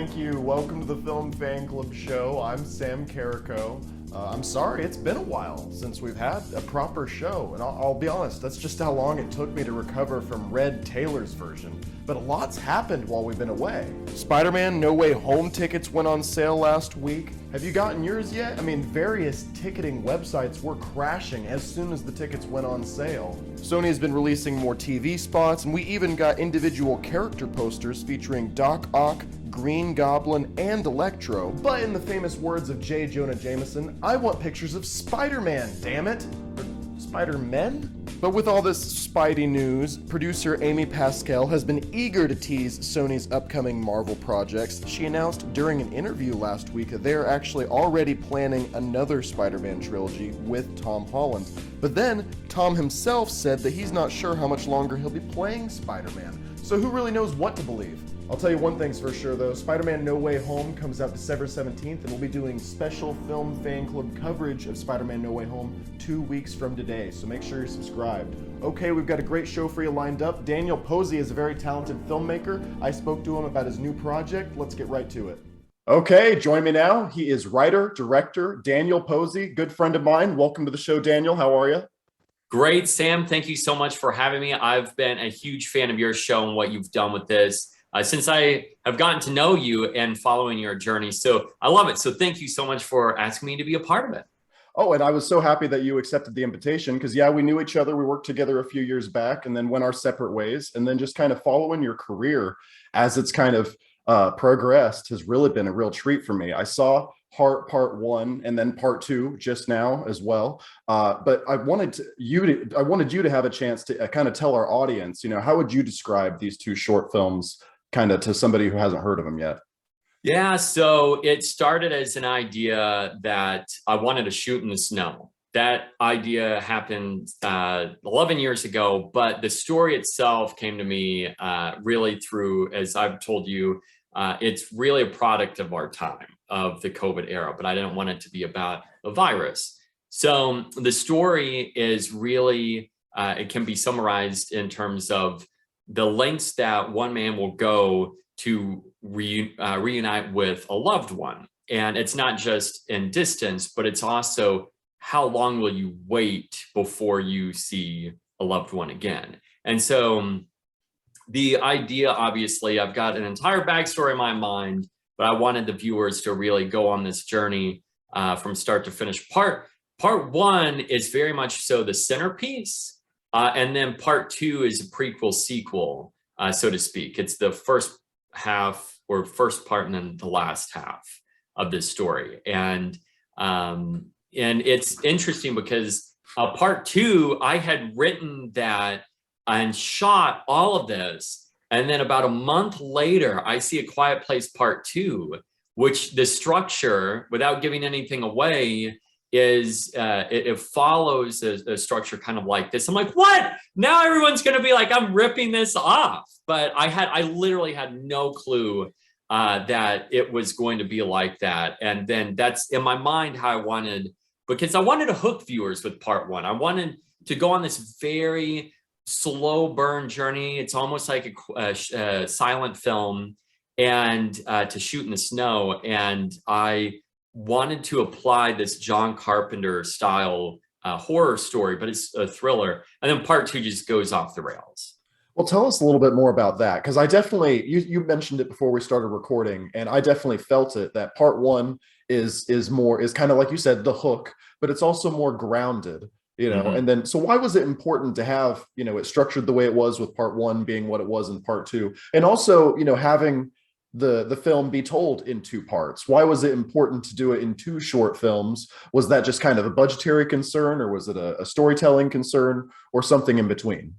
thank you. Welcome to the Film Fan Club show. I'm Sam Carrico. I'm sorry, it's been a while since we've had a proper show, and I'll be honest, that's just how long it took me to recover from Red Taylor's version. But a lot's happened while we've been away. Spider-Man No Way Home tickets went on sale last week. Have you gotten yours yet? I mean, various ticketing websites were crashing as soon as the tickets went on sale. Sony has been releasing more TV spots, and we even got individual character posters featuring Doc Ock, Green Goblin, and Electro. But in the famous words of J. Jonah Jameson, I want pictures of Spider-Man, damn it! Or Spider-Men? But with all this Spidey news, producer Amy Pascal has been eager to tease Sony's upcoming Marvel projects. She announced during an interview last week that they're actually already planning another Spider-Man trilogy with Tom Holland. But then, Tom himself said that he's not sure how much longer he'll be playing Spider-Man. So who really knows what to believe? I'll tell you one thing's for sure though, Spider-Man No Way Home comes out December 17th, and we'll be doing special Film Fan Club coverage of Spider-Man No Way Home 2 weeks from today, so make sure you're subscribed. Okay, we've got a great show for you lined up. Daniel Posey is a very talented filmmaker. I spoke to him about his new project. Let's get right to it. Okay, join me now. He is writer, director, Daniel Posey, good friend of mine. Welcome to the show, Daniel. How are you? Great, Sam. Thank you so much for having me. I've been a huge fan of your show and what you've done with this. Since I have gotten to know you and following your journey. So I love it. So thank you so much for asking me to be a part of it. Oh, and I was so happy that you accepted the invitation because, yeah, we knew each other. We worked together a few years back and then went our separate ways. And then just kind of following your career as it's kind of progressed has really been a real treat for me. I saw part one and then part two just now as well. But I wanted you to have a chance to kind of tell our audience, how would you describe these two short films kind of to somebody who hasn't heard of them yet? Yeah, so it started as an idea that I wanted to shoot in the snow. That idea happened 11 years ago, but the story itself came to me really through, as I've told you, it's really a product of our time, of the COVID era, but I didn't want it to be about a virus. So the story is really, it can be summarized in terms of the lengths that one man will go to reunite with a loved one. And it's not just in distance, but it's also how long will you wait before you see a loved one again. And so the idea, obviously, I've got an entire backstory in my mind, but I wanted the viewers to really go on this journey from start to finish. Part one is very much so the centerpiece. And then part two is a prequel sequel, so to speak. It's the first half or first part and then the last half of this story. And it's interesting because part two, I had written that and shot all of this. And then about a month later, I see A Quiet Place Part 2, which the structure, without giving anything away, is it follows a structure kind of like this. I'm like, what? Now everyone's going to be like, I'm ripping this off. But I literally had no clue that it was going to be like that. And then that's in my mind how I wanted, because I wanted to hook viewers with part one. I wanted to go on this very slow burn journey. It's almost like a silent film, and to shoot in the snow. And I wanted to apply this John Carpenter style horror story, but it's a thriller. And then part two just goes off the rails. Well, tell us a little bit more about that, because I definitely, you mentioned it before we started recording, and I definitely felt it, that part one is kind of like you said, the hook, but it's also more grounded, Mm-hmm. And then, so why was it important to have, it structured the way it was with part one being what it was in part two, and also, having the film be told in two parts? Why was it important to do it in two short films? Was that just kind of a budgetary concern, or was it a storytelling concern, or something in between?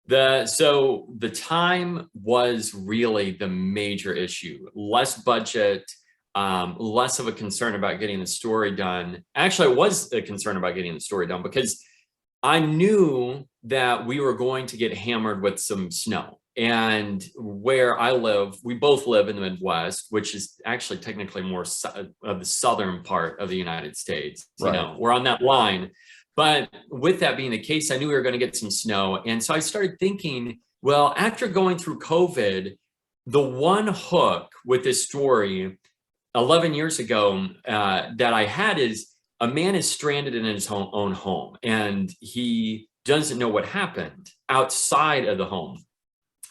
So the time was really the major issue. Less budget, less of a concern about getting the story done. Actually, it was a concern about getting the story done because I knew that we were going to get hammered with some snow. And where I live, we both live in the Midwest, which is actually technically more of the southern part of the United States. Right. We're on that line. But with that being the case, I knew we were going to get some snow. And so I started thinking, well, after going through COVID, the one hook with this story 11 years ago that I had is a man is stranded in his own home, and he doesn't know what happened outside of the home.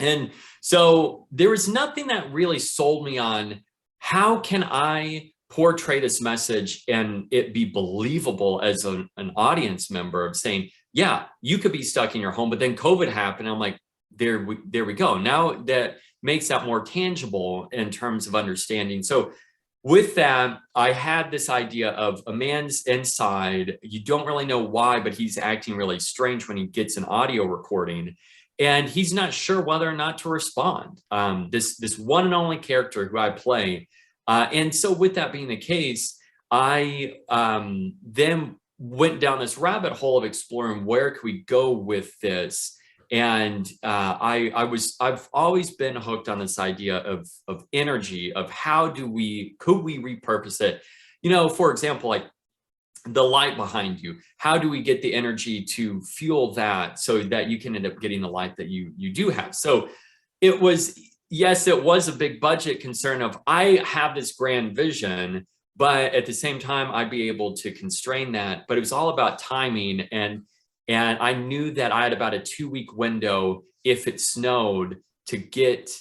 And so there was nothing that really sold me on how can I portray this message and it be believable as an audience member of saying, yeah, you could be stuck in your home, but then COVID happened. I'm like, there we go. Now that makes that more tangible in terms of understanding. So with that, I had this idea of a man's inside. You don't really know why, but he's acting really strange when he gets an audio recording, and he's not sure whether or not to respond. This one and only character who I play, and so with that being the case, I then went down this rabbit hole of exploring where could we go with this. And I've always been hooked on this idea of energy, of could we repurpose it? You know, for example, like the light behind you, how do we get the energy to fuel that so that you can end up getting the light that you do have? So it was, yes, it was a big budget concern of I have this grand vision, but at the same time, I'd be able to constrain that. But it was all about timing, and I knew that I had about a 2-week window if it snowed to get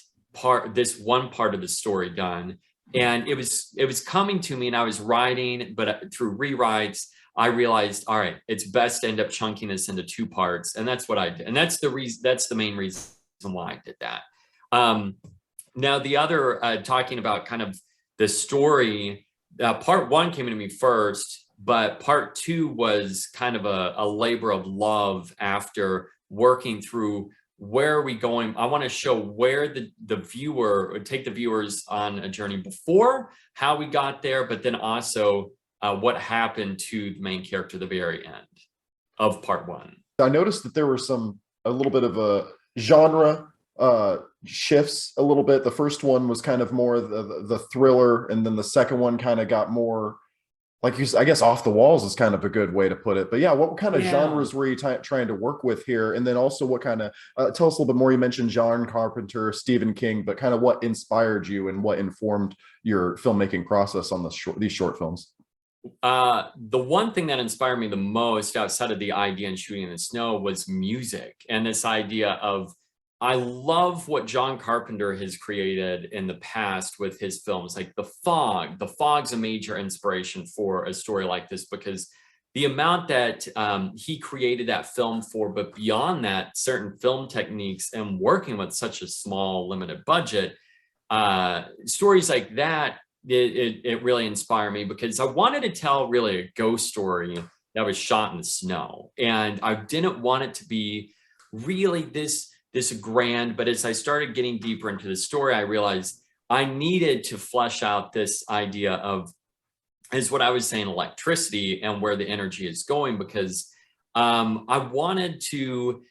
this one part of the story done. And it was coming to me, and I was writing, but through rewrites, I realized, all right, it's best to end up chunking this into 2 parts. And that's what I did. And that's the main reason why I did that. Now the other, talking about kind of the story, part 1 came to me first, but part 2 was kind of a labor of love after working through where are we going. I want to show where the viewer would take the viewers on a journey before, how we got there, but then also what happened to the main character at the very end of part 1. I noticed that there were a little bit of a genre shifts a little bit. The first one was kind of more the thriller, and then the second one kind of got more, like you, I guess, off the walls is kind of a good way to put it. But yeah, what kind of genres were you trying to work with here? And then also what kind of, tell us a little bit more. You mentioned John Carpenter, Stephen King, but kind of what inspired you and what informed your filmmaking process on these short films? The one thing that inspired me the most outside of the idea and shooting in the snow was music, and this idea of, I love what John Carpenter has created in the past with his films, like The Fog. The Fog's a major inspiration for a story like this, because the amount that he created that film for, but beyond that, certain film techniques and working with such a small, limited budget, stories like that, it really inspired me, because I wanted to tell really a ghost story that was shot in the snow. And I didn't want it to be really this grand, but as I started getting deeper into the story, I realized I needed to flesh out this idea of, is what I was saying, electricity and where the energy is going, because I wanted to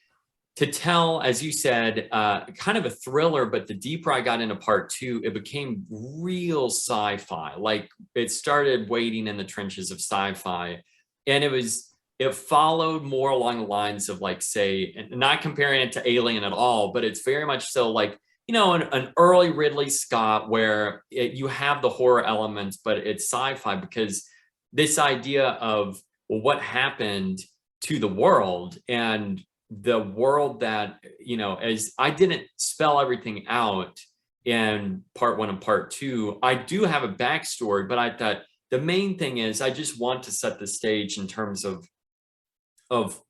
tell, as you said, kind of a thriller, but the deeper I got into part 2, it became real sci-fi. Like, it started wading in the trenches of sci-fi, and it followed more along the lines of, like, say, and not comparing it to Alien at all, but it's very much so like, you know, an early Ridley Scott, where you have the horror elements, but it's sci-fi, because this idea of, well, what happened to the world, and the world that, you know, as I didn't spell everything out in part 1 and part 2, I do have a backstory, but I thought the main thing is I just want to set the stage in terms of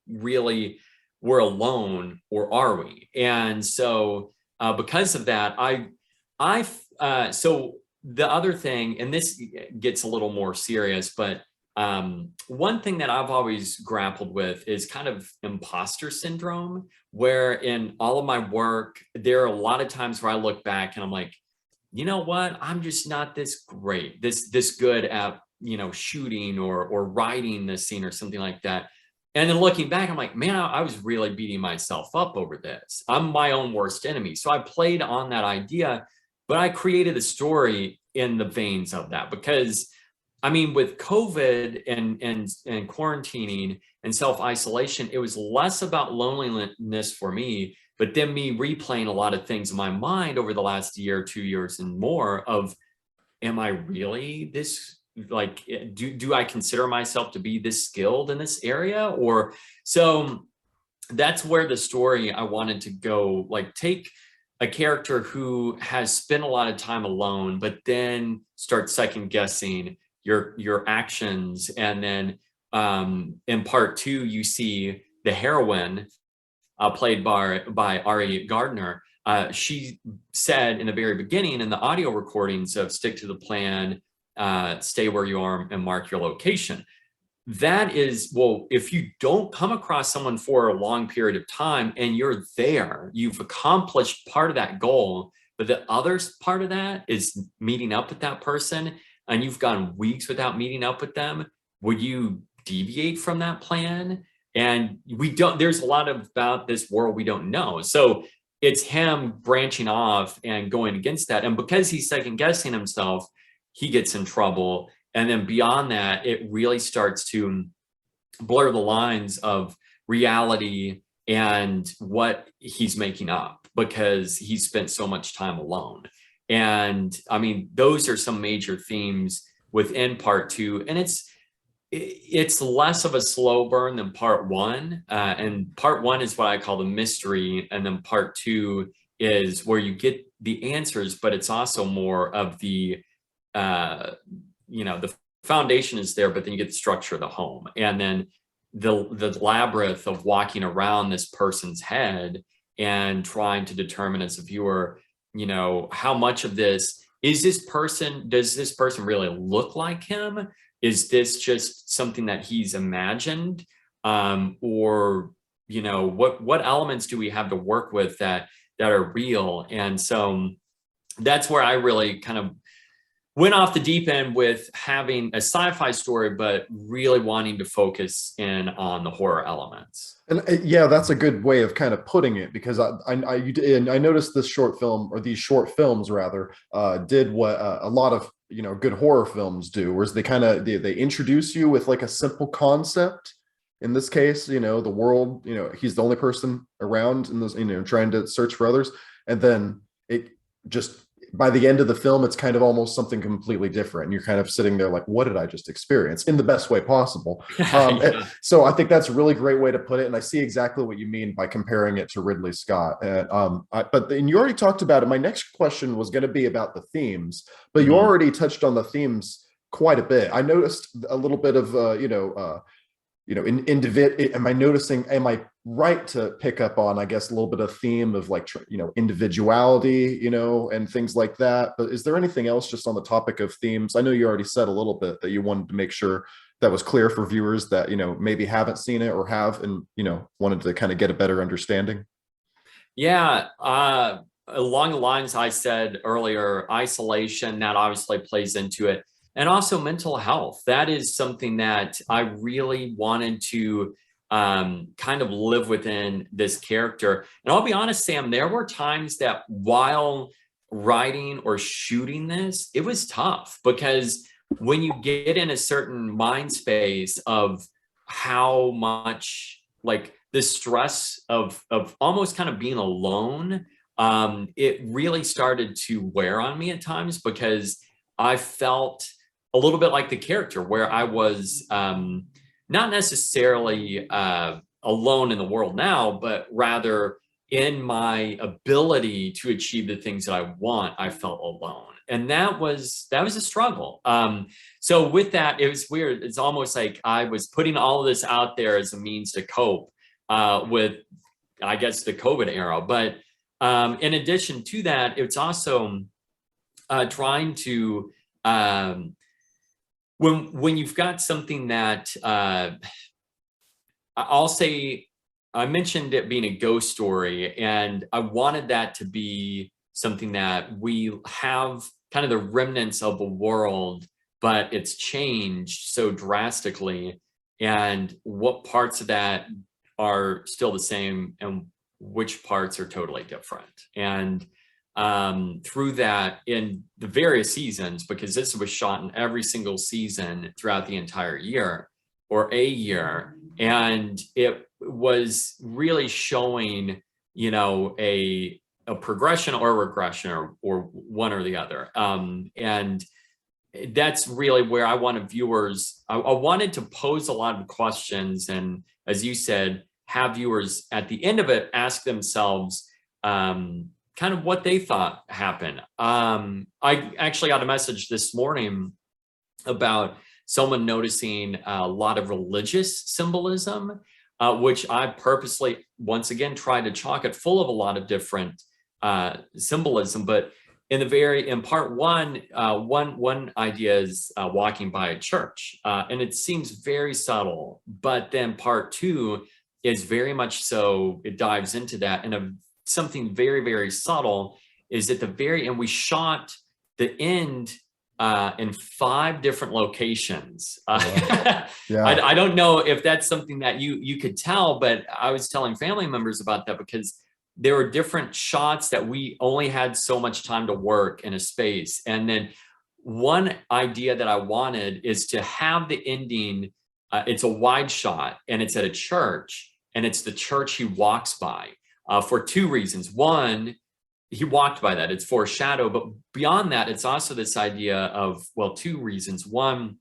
really, we're alone, or are we? And so because of that, so the other thing, and this gets a little more serious, but one thing that I've always grappled with is kind of imposter syndrome, where in all of my work, there are a lot of times where I look back and I'm like, you know what, I'm just not this great, this good at, you know, shooting or writing this scene or something like that. And then looking back, I'm like, man, I was really beating myself up over this. I'm my own worst enemy. So I played on that idea, but I created a story in the veins of that, because I mean, with COVID and quarantining and self-isolation, it was less about loneliness for me, but then me replaying a lot of things in my mind over the last year, 2 years and more of, am I really this, like, do I consider myself to be this skilled in this area? Or so that's where the story I wanted to go, like take a character who has spent a lot of time alone, but then start second guessing your actions. And then in part two, you see the heroine, played by Ari Gardner. She said in the very beginning in the audio recordings of "Stick to the Plan, Stay Where You Are, and Mark Your Location." That is, well, if you don't come across someone for a long period of time and you're there, you've accomplished part of that goal, but the other part of that is meeting up with that person, and you've gone weeks without meeting up with them. Would you deviate from that plan? And we don't, there's a lot about this world we don't know. So it's him branching off and going against that. And because he's second guessing himself, he gets in trouble. And then beyond that, it really starts to blur the lines of reality and what he's making up, because he spent so much time alone. And I mean, those are some major themes within part two. And it's less of a slow burn than part one. And part one is what I call the mystery. And then part two is where you get the answers, but it's also more of the, the foundation is there, but then you get the structure of the home. And then the labyrinth of walking around this person's head and trying to determine as a viewer, how much of this is does this person really look like him? Is this just something that he's imagined? Or, what elements do we have to work with that are real? And so that's where I really kind of went off the deep end with having a sci-fi story, but really wanting to focus in on the horror elements. And yeah, that's a good way of kind of putting it, because I noticed this short film, or these short films rather, did what a lot of good horror films do, whereas they introduce you with like a simple concept. In this case, the world, he's the only person around in this, trying to search for others, and then it just, by the end of the film, it's kind of almost something completely different. And you're kind of sitting there like, what did I just experience, in the best way possible? Yeah. So I think that's a really great way to put it. And I see exactly what you mean by comparing it to Ridley Scott. But then you already talked about it. My next question was going to be about the themes, but you already touched on the themes quite a bit. I noticed a little bit of, am I right to pick up on, I guess, a little bit of theme of like, individuality, and things like that. But is there anything else just on the topic of themes? I know you already said a little bit that you wanted to make sure that was clear for viewers that, maybe haven't seen it or have, and, wanted to kind of get a better understanding. Yeah. Along the lines I said earlier, isolation, that obviously plays into it. And also mental health. That is something that I really wanted to kind of live within this character. And I'll be honest, Sam, there were times that while writing or shooting this, it was tough, because when you get in a certain mind space of how much, like, the stress of almost kind of being alone, it really started to wear on me at times, because I felt a little bit like the character, where I was not necessarily alone in the world now, but rather in my ability to achieve the things that I want, I felt alone. And that was a struggle. So with that, it was weird. It's almost like I was putting all of this out there as a means to cope with, I guess, the COVID era. But in addition to that, it's also trying to, when you've got something that I'll say, I mentioned it being a ghost story, and I wanted that to be something that we have kind of the remnants of a world, but it's changed so drastically, and what parts of that are still the same and which parts are totally different. And through that, in the various seasons, because this was shot in every single season throughout the entire year or a year, and it was really showing a progression or regression, or one or the other. And that's really where I wanted viewers, I wanted to pose a lot of questions. And as you said, have viewers at the end of it ask themselves kind of what they thought happened. I actually got a message this morning about someone noticing a lot of religious symbolism, which I purposely, once again, tried to chalk it full of a lot of different symbolism. But in part one, one idea is walking by a church, and it seems very subtle. But then part two is very much so, it dives into that. And something very, very subtle is at the very end, we shot the end in 5 different locations. Yeah. I don't know if that's something that you could tell, but I was telling family members about that because there were different shots that we only had so much time to work in a space. And then one idea that I wanted is to have the ending, it's a wide shot and it's at a church, and it's the church he walks by for 2 reasons. One, he walked by that, it's foreshadow, but beyond that, it's also this idea of, well, 2 reasons. One,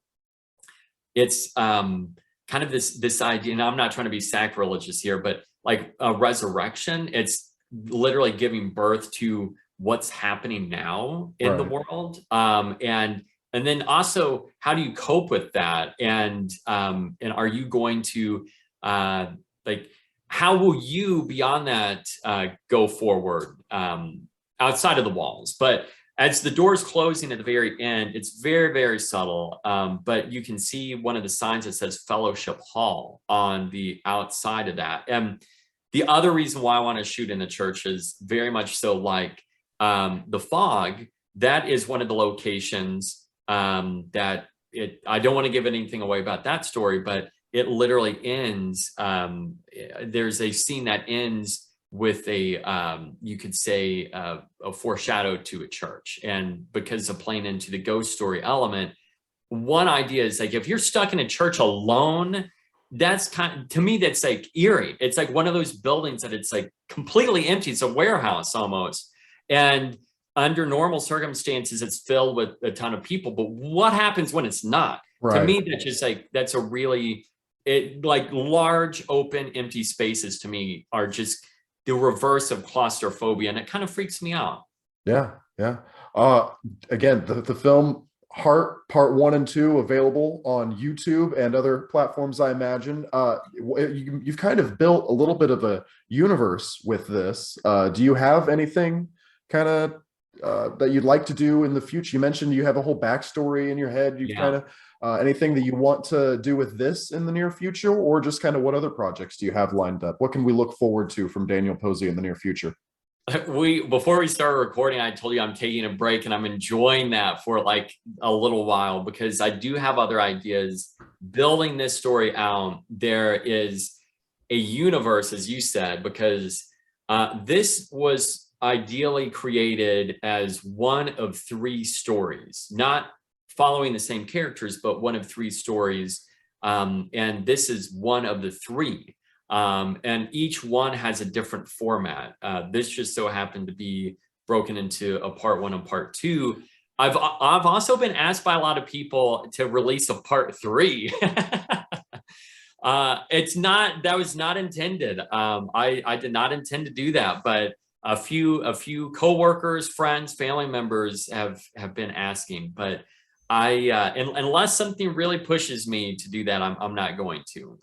it's kind of this idea, and I'm not trying to be sacrilegious here, but like a resurrection, it's literally giving birth to what's happening now in the world. And then also, how do you cope with that? And are you going to like, how will you beyond that go forward outside of the walls? But as the door's closing at the very end, it's very, very subtle. But you can see one of the signs that says Fellowship Hall on the outside of that. And the other reason why I want to shoot in the church is very much so like the fog. That is one of the locations that I don't want to give anything away about that story, but it literally ends. There's a scene that ends with you could say a foreshadow to a church. And because of playing into the ghost story element, one idea is like, if you're stuck in a church alone, that's to me, that's like eerie. It's like one of those buildings that it's like completely empty. It's a warehouse almost. And under normal circumstances, it's filled with a ton of people. But what happens when it's not? To me, that's just like, that's a really, like large, open, empty spaces to me are just the reverse of claustrophobia. And it kind of freaks me out. Yeah. Again, the film Heart Part 1 and 2 available on YouTube and other platforms, I imagine. You've kind of built a little bit of a universe with this. Do you have anything kind of that you'd like to do in the future? You mentioned you have a whole backstory in your head. You kind of anything that you want to do with this in the near future, or just kind of what other projects do you have lined up? What can we look forward to from Daniel Posey in the near future? Before we started recording, I told you I'm taking a break, and I'm enjoying that for like a little while because I do have other ideas. Building this story out, there is a universe, as you said, because this was ideally created as one of 3 stories, not following the same characters, but one of 3 stories. And this is one of the 3. And each one has a different format. This just so happened to be broken into a part 1 and part 2. I've also been asked by a lot of people to release a part 3. That was not intended. I did not intend to do that, but a few coworkers, friends, family members have been asking, but unless something really pushes me to do that, I'm not going to.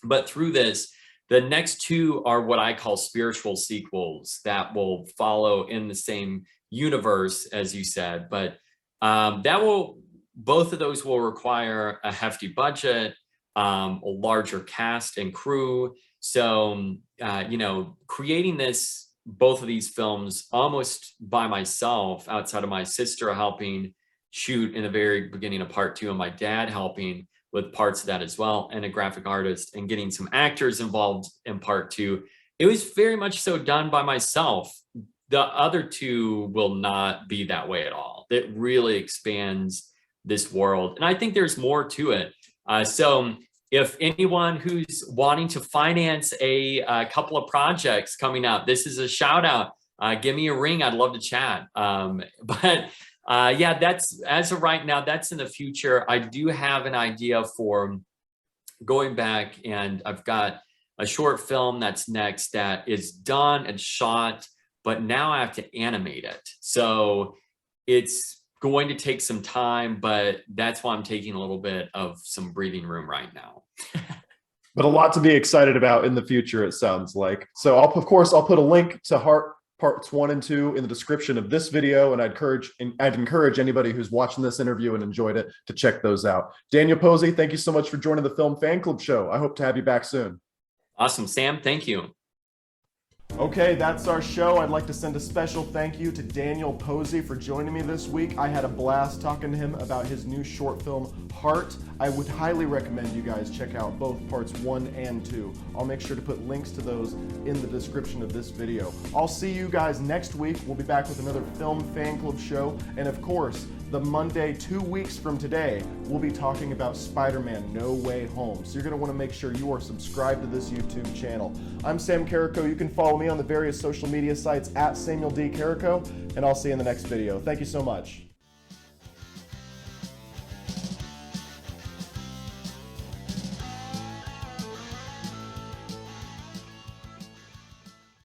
But through this, the next 2 are what I call spiritual sequels that will follow in the same universe, as you said. But both of those will require a hefty budget, a larger cast and crew. So, creating both of these films almost by myself, outside of my sister helping shoot in the very beginning of part 2 and my dad helping with parts of that as well, and a graphic artist, and getting some actors involved in part 2. It was very much so done by myself. The other 2 will not be that way at all. It really expands this world. And I think there's more to it. So if anyone who's wanting to finance a couple of projects coming up, this is a shout out. Give me a ring. I'd love to chat. Yeah, that's, as of right now, that's in the future. I do have an idea for going back, and I've got a short film that's next that is done and shot, but now I have to animate it. So it's going to take some time, but that's why I'm taking a little bit of some breathing room right now. But a lot to be excited about in the future, it sounds like. So of course, I'll put a link to Heart parts 1 and 2 in the description of this video, and I'd encourage anybody who's watching this interview and enjoyed it to check those out. Daniel Posey, thank you so much for joining the Film Fan Club show. I hope to have you back soon. Awesome, Sam. Thank you. Okay, that's our show. I'd like to send a special thank you to Daniel Posey for joining me this week. I had a blast talking to him about his new short film, Heart. I would highly recommend you guys check out both parts 1 and 2. I'll make sure to put links to those in the description of this video. I'll see you guys next week. We'll be back with another Film Fan Club show. And of course, the Monday 2 weeks from today, we'll be talking about Spider-Man No Way Home. So you're going to want to make sure you are subscribed to this YouTube channel. I'm Sam Carrico. You can follow me on the various social media sites at Samuel D. Carrico, and I'll see you in the next video. Thank you so much.